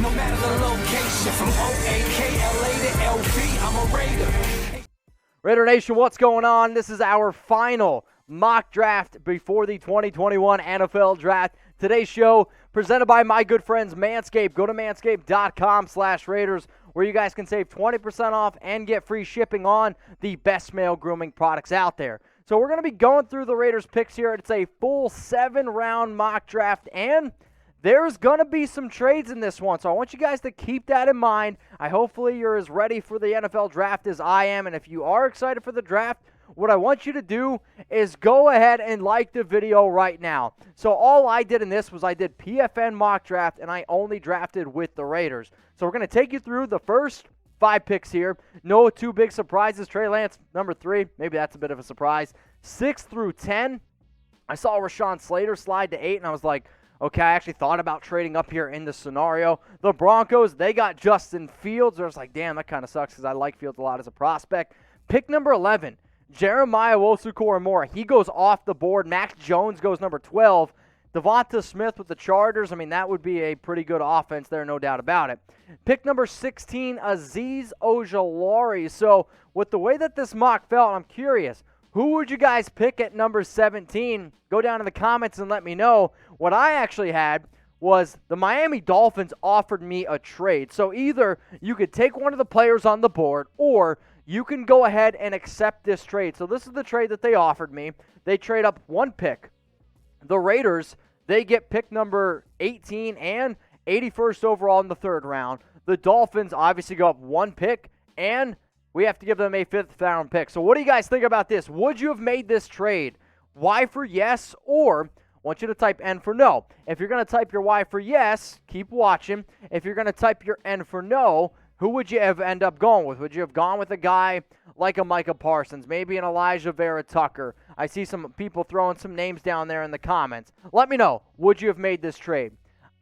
no matter the location. From O-A-K-L-A to L-V, I'm a Raider. Raider Nation, what's going on? This is our final mock draft before the 2021 NFL Draft. Today's show presented by my good friends Manscaped. Go to manscaped.com/Raiders where you guys can save 20% off and get free shipping on the best male grooming products out there. So we're going to be going through the Raiders picks here. It's a full 7-round mock draft, and there's going to be some trades in this one, so I want you guys to keep that in mind. Hopefully you're as ready for the NFL Draft as I am, and if you are excited for the draft, what I want you to do is go ahead and like the video right now. So all I did in this was I did PFN mock draft, and I only drafted with the Raiders. So we're going to take you through the first 5 picks here. No too big surprises. Trey Lance, number 3. Maybe that's a bit of a surprise. 6 through 10. I saw Rashawn Slater slide to 8, and I was like, okay, I actually thought about trading up here in this scenario. The Broncos, they got Justin Fields. I was like, damn, that kind of sucks because I like Fields a lot as a prospect. Pick number 11, Jeremiah Owusu-Koramoah. He goes off the board. Max Jones goes number 12. Devonta Smith with the Chargers. I mean, that would be a pretty good offense there, no doubt about it. Pick number 16, Azeez Ojulari. So with the way that this mock felt, I'm curious, who would you guys pick at number 17? Go down in the comments and let me know. What I actually had was the Miami Dolphins offered me a trade. So either you could take one of the players on the board or you can go ahead and accept this trade. So this is the trade that they offered me. They trade up 1 pick. The Raiders, they get pick number 18 and 81st overall in the 3rd round. The Dolphins obviously go up 1 pick, and we have to give them a 5th round pick. So what do you guys think about this? Would you have made this trade? Y for yes, or I want you to type N for no. If you're going to type your Y for yes, keep watching. If you're going to type your N for no, who would you have end up going with? Would you have gone with a guy like a Micah Parsons, maybe an Elijah Vera Tucker? I see some people throwing some names down there in the comments. Let me know, would you have made this trade?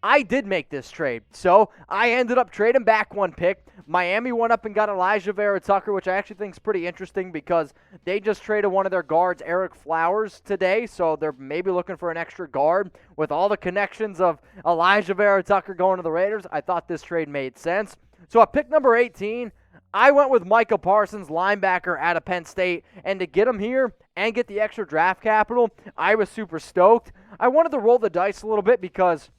I did make this trade, so I ended up trading back 1 pick. Miami went up and got Elijah Vera Tucker, which I actually think is pretty interesting because they just traded one of their guards, Eric Flowers, today, so they're maybe looking for an extra guard. With all the connections of Elijah Vera Tucker going to the Raiders, I thought this trade made sense. So at pick number 18, I went with Micah Parsons, linebacker out of Penn State, and to get him here and get the extra draft capital, I was super stoked. I wanted to roll the dice a little bit because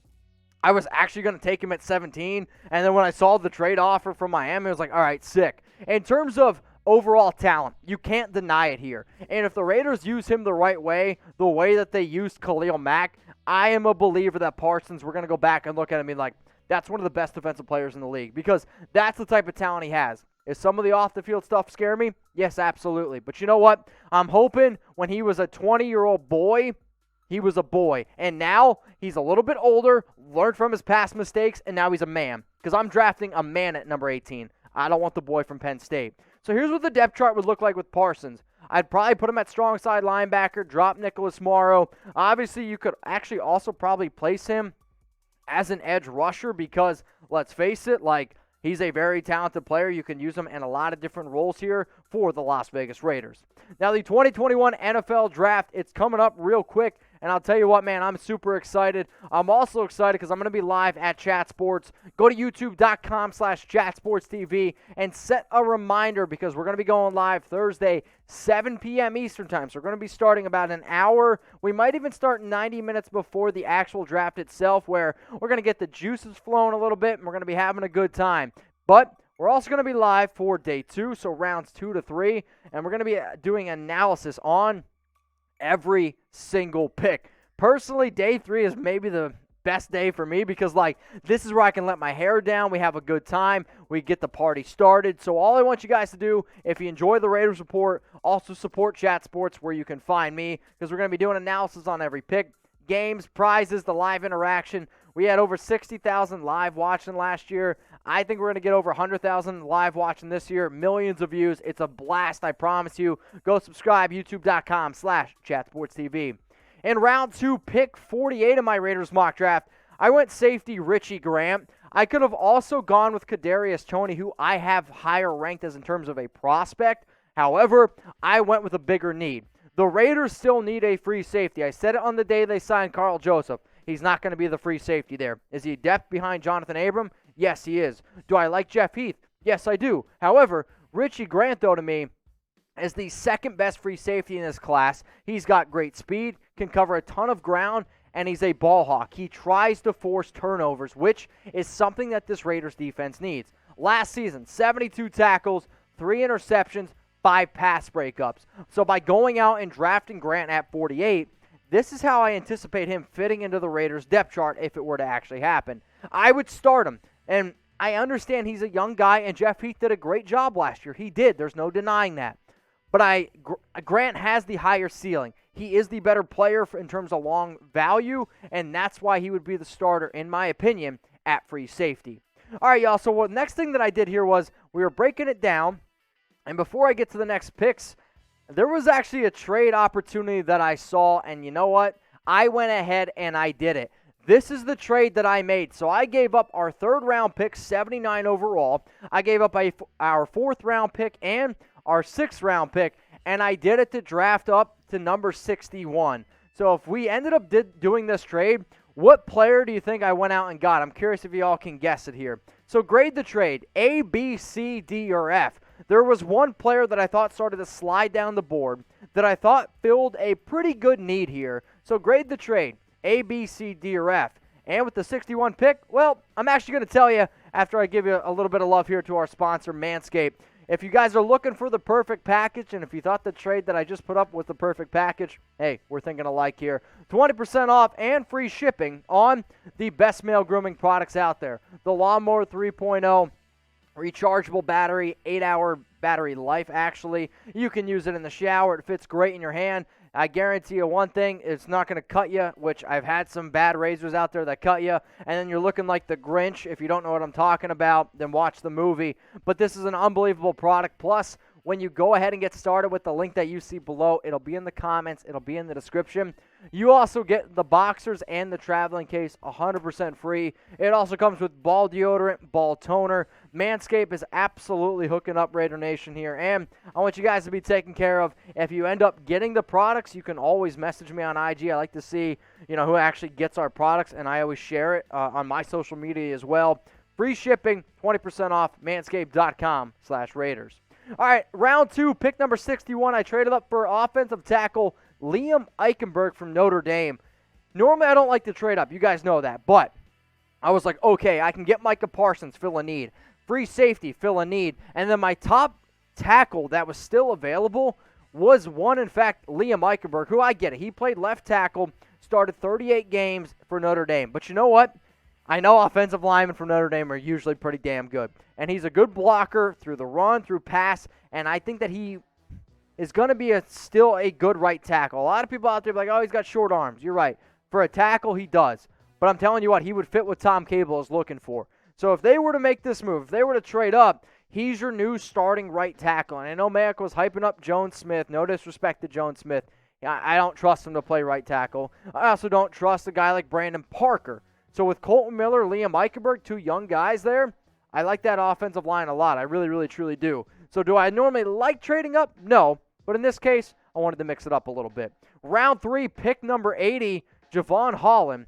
I was actually going to take him at 17, and then when I saw the trade offer from Miami, I was like, all right, sick. In terms of overall talent, you can't deny it here. And if the Raiders use him the right way, the way that they used Khalil Mack, I am a believer that Parsons, we're going to go back and look at him and be like, that's one of the best defensive players in the league because that's the type of talent he has. Is some of the off-the-field stuff scare me? Yes, absolutely. But you know what? I'm hoping when he was a 20-year-old boy, he was a boy. And now he's a little bit older, learned from his past mistakes, and now he's a man. Because I'm drafting a man at number 18. I don't want the boy from Penn State. So here's what the depth chart would look like with Parsons. I'd probably put him at strong side linebacker, drop Nicholas Morrow. Obviously, you could actually also probably place him as an edge rusher because, let's face it, like, he's a very talented player. You can use him in a lot of different roles here for the Las Vegas Raiders. Now, the 2021 NFL Draft, it's coming up real quick, and I'll tell you what, man, I'm super excited. I'm also excited because I'm going to be live at Chat Sports. Go to youtube.com/ChatSportsTV and set a reminder because we're going to be going live Thursday, 7 p.m. Eastern Time. So we're going to be starting about an hour. We might even start 90 minutes before the actual draft itself where we're going to get the juices flowing a little bit and we're going to be having a good time. But we're also going to be live for day 2, so rounds 2 to 3, and we're going to be doing analysis on every single pick. Personally, day 3 is maybe the best day for me because, like, this is where I can let my hair down. We have a good time. We get the party started. So all I want you guys to do, if you enjoy the Raiders Report, also support Chat Sports where you can find me because we're going to be doing analysis on every pick, games, prizes, the live interaction. We had over 60,000 live watching last year. I think we're going to get over 100,000 live watching this year. Millions of views. It's a blast, I promise you. Go subscribe, youtube.com/ChatSportsTV. In round 2, pick 48 of my Raiders mock draft, I went safety Richie Grant. I could have also gone with Kadarius Toney, who I have higher ranked as in terms of a prospect. However, I went with a bigger need. The Raiders still need a free safety. I said it on the day they signed Carl Joseph. He's not going to be the free safety there. Is he depth behind Jonathan Abram? Yes, he is. Do I like Jeff Heath? Yes, I do. However, Richie Grant, though, to me, is the second best free safety in this class. He's got great speed, can cover a ton of ground, and he's a ball hawk. He tries to force turnovers, which is something that this Raiders defense needs. Last season, 72 tackles, 3 interceptions, 5 pass breakups. So by going out and drafting Grant at 48, this is how I anticipate him fitting into the Raiders depth chart if it were to actually happen. I would start him, and I understand he's a young guy, and Jeff Heath did a great job last year. He did. There's no denying that. But Grant has the higher ceiling. He is the better player in terms of long value, and that's why he would be the starter, in my opinion, at free safety. All right, y'all, so the next thing that I did here was we were breaking it down, and before I get to the next picks, there was actually a trade opportunity that I saw, and you know what? I went ahead and I did it. This is the trade that I made. So I gave up our 3rd-round pick, 79 overall. I gave up our 4th-round pick and our 6th-round pick, and I did it to draft up to number 61. So if we ended up doing this trade, what player do you think I went out and got? I'm curious if you all can guess it here. So grade the trade, A, B, C, D, or F. There was one player that I thought started to slide down the board that I thought filled a pretty good need here. So grade the trade, A, B, C, D, or F. And with the 61 pick, well, I'm actually going to tell you after I give you a little bit of love here to our sponsor, Manscaped. If you guys are looking for the perfect package, and if you thought the trade that I just put up was the perfect package, hey, we're thinking alike here. 20% off and free shipping on the best male grooming products out there. The Lawnmower 3.0, rechargeable battery, 8-hour battery life, actually. You can use it in the shower. It fits great in your hand. I guarantee you one thing, it's not going to cut you, which I've had some bad razors out there that cut you, and then you're looking like the Grinch. If you don't know what I'm talking about, then watch the movie. But this is an unbelievable product. Plus, when you go ahead and get started with the link that you see below, it'll be in the comments, it'll be in the description. You also get the boxers and the traveling case 100% free. It also comes with ball deodorant, ball toner. Manscaped is absolutely hooking up Raider Nation here, and I want you guys to be taken care of. If you end up getting the products, you can always message me on IG. I like to see, who actually gets our products, and I always share it on my social media as well. Free shipping, 20% off, manscaped.com/Raiders. All right, round 2, pick number 61. I traded up for offensive tackle Liam Eichenberg from Notre Dame. Normally, I don't like to trade up. You guys know that. But I was like, okay, I can get Micah Parsons, fill a need. Free safety, fill a need. And then my top tackle that was still available was one, in fact, Liam Eichenberg, who I get it. He played left tackle, started 38 games for Notre Dame. But you know what? I know offensive linemen from Notre Dame are usually pretty damn good. And he's a good blocker through the run, through pass, and I think that he is going to be still a good right tackle. A lot of people out there are like, oh, he's got short arms. You're right. For a tackle, he does. But I'm telling you what, he would fit what Tom Cable is looking for. So if they were to make this move, if they were to trade up, he's your new starting right tackle. And I know Mayock was hyping up Jones Smith. No disrespect to Jones Smith. I don't trust him to play right tackle. I also don't trust a guy like Brandon Parker. So with Colton Miller, Liam Eichenberg, 2 young guys there, I like that offensive line a lot. I really, really, truly do. So do I normally like trading up? No. But in this case, I wanted to mix it up a little bit. Round 3, pick number 80, Jevon Holland,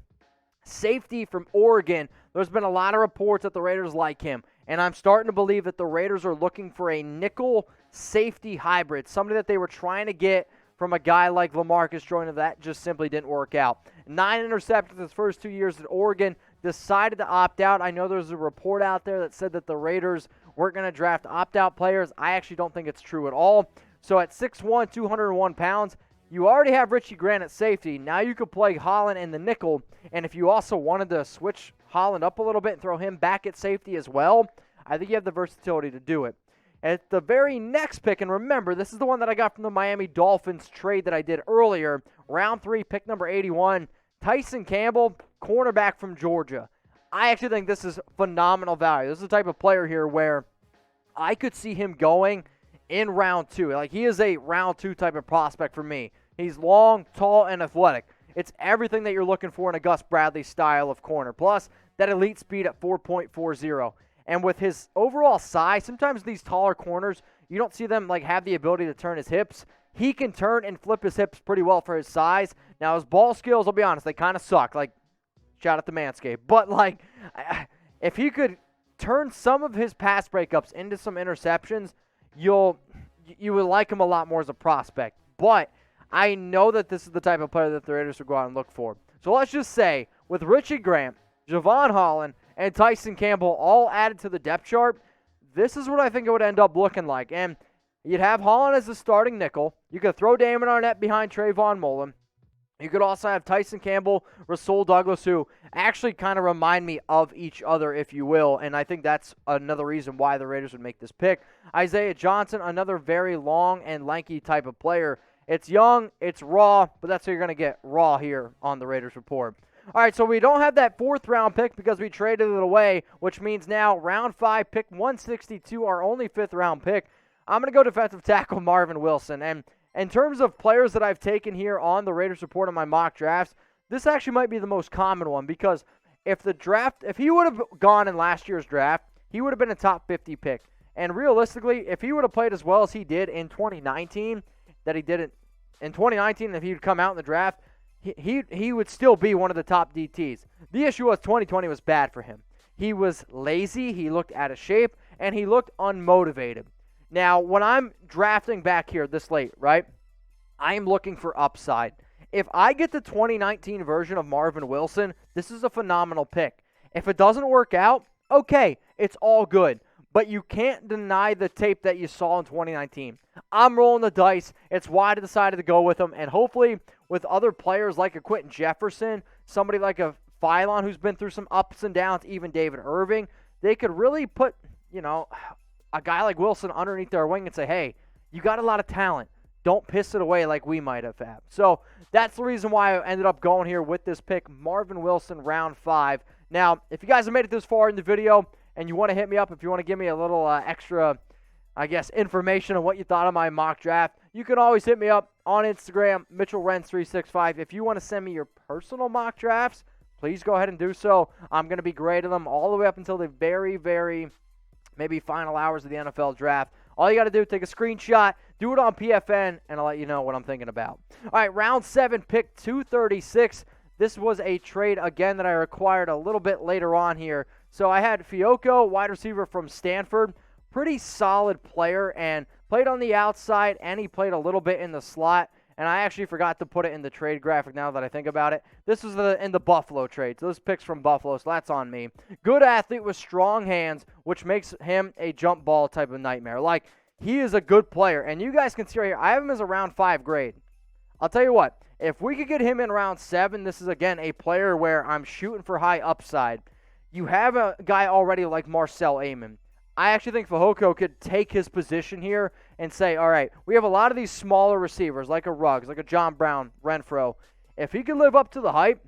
safety from Oregon. There's been a lot of reports that the Raiders like him. And I'm starting to believe that the Raiders are looking for a nickel safety hybrid, somebody that they were trying to get from a guy like LaMarcus Joyner. That just simply didn't work out. 9 interceptions his first 2 years at Oregon. Decided to opt out. I know there's a report out there that said that the Raiders weren't going to draft opt-out players. I actually don't think it's true at all. So at 6'1", 201 pounds, you already have Richie Grant at safety. Now you could play Holland in the nickel. And if you also wanted to switch Holland up a little bit and throw him back at safety as well, I think you have the versatility to do it. At the very next pick, and remember, this is the one that I got from the Miami Dolphins trade that I did earlier, round 3, pick number 81, Tyson Campbell, cornerback from Georgia. I actually think this is phenomenal value. This is the type of player here where I could see him going in round 2. Like, he is a round 2 type of prospect for me. He's long, tall, and athletic. It's everything that you're looking for in a Gus Bradley style of corner. Plus, that elite speed at 4.40. And with his overall size, sometimes these taller corners, you don't see them have the ability to turn his hips. He can turn and flip his hips pretty well for his size. Now, his ball skills, I'll be honest, they kind of suck. Shout out to Manscaped. But, if he could turn some of his pass breakups into some interceptions, you would like him a lot more as a prospect. But I know that this is the type of player that the Raiders will go out and look for. So let's just say, with Richie Grant, Jevon, Holland, and Tyson Campbell all added to the depth chart, this is what I think it would end up looking like. And you'd have Holland as the starting nickel. You could throw Damon Arnett behind Trayvon Mullen. You could also have Tyson Campbell, Rasul Douglas, who actually kind of remind me of each other, if you will, and I think that's another reason why the Raiders would make this pick. Isaiah Johnson, another very long and lanky type of player. It's young, it's raw, but that's what you're going to get raw here on the Raiders Report. All right, so we don't have that 4th-round pick because we traded it away, which means now round 5, pick 162, our only 5th-round pick. I'm going to go defensive tackle Marvin Wilson, and in terms of players that I've taken here on the Raiders Report on my mock drafts, this actually might be the most common one because if he would have gone in last year's draft, he would have been a top 50 pick. And realistically, if he would have played as well as he did in 2019, if he would come out in the draft, he would still be one of the top DTs. The issue was 2020 was bad for him. He was lazy, he looked out of shape, and he looked unmotivated. Now, when I'm drafting back here this late, right, I am looking for upside. If I get the 2019 version of Marvin Wilson, this is a phenomenal pick. If it doesn't work out, okay, it's all good. But you can't deny the tape that you saw in 2019. I'm rolling the dice. It's why I decided to go with him. And hopefully with other players like a Quentin Jefferson, somebody like a Phylon who's been through some ups and downs, even David Irving, they could really put, a guy like Wilson underneath their wing and say, hey, you got a lot of talent. Don't piss it away like we might have had. So that's the reason why I ended up going here with this pick, Marvin Wilson, round 5. Now, if you guys have made it this far in the video and you want to hit me up, if you want to give me a little extra, information on what you thought of my mock draft, you can always hit me up on Instagram, Mitchell Renz 365. If you want to send me your personal mock drafts, please go ahead and do so. I'm going to be grading them all the way up until the very, very maybe final hours of the NFL draft. All you got to do is take a screenshot, do it on PFN, and I'll let you know what I'm thinking about. All right, round 7, pick 236. This was a trade, again, that I required a little bit later on here. So I had Fehoko, wide receiver from Stanford, pretty solid player, and played on the outside, and he played a little bit in the slot. And I actually forgot to put it in the trade graphic now that I think about it. This was in the Buffalo trade. So this pick's from Buffalo, so that's on me. Good athlete with strong hands, which makes him a jump ball type of nightmare. Like, he is a good player. And you guys can see right here, I have him as a round 5 grade. I'll tell you what, if we could get him in round 7, this is, again, a player where I'm shooting for high upside. You have a guy already like Marcel Amen. I actually think Fehoko could take his position here and say, all right, we have a lot of these smaller receivers like a Ruggs, like a John Brown, Renfro. If he can live up to the hype,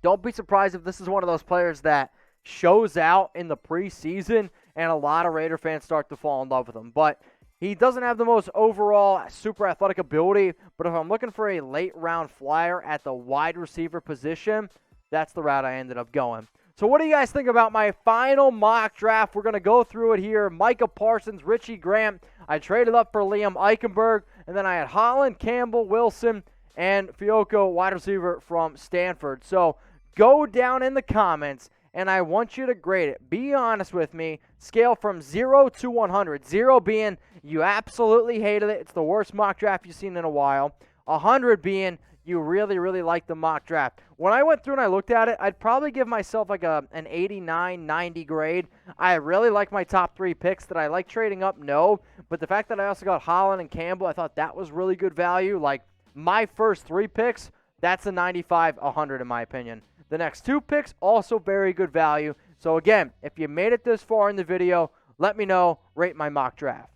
don't be surprised if this is one of those players that shows out in the preseason and a lot of Raider fans start to fall in love with him. But he doesn't have the most overall super athletic ability, but if I'm looking for a late round flyer at the wide receiver position, that's the route I ended up going. So what do you guys think about my final mock draft? We're going to go through it here. Micah Parsons, Richie Grant. I traded up for Liam Eichenberg. And then I had Holland, Campbell, Wilson, and Fehoko, wide receiver from Stanford. So go down in the comments, and I want you to grade it. Be honest with me. Scale from 0 to 100. 0 being you absolutely hated it. It's the worst mock draft you've seen in a while. 100 being you really, really like the mock draft. When I went through and I looked at it, I'd probably give myself like an 89, 90 grade. I really like my top 3 picks. That I like trading up? No. But the fact that I also got Holland and Campbell, I thought that was really good value. Like, my first 3 picks, that's a 95, 100 in my opinion. The next 2 picks, also very good value. So again, if you made it this far in the video, let me know, rate my mock draft.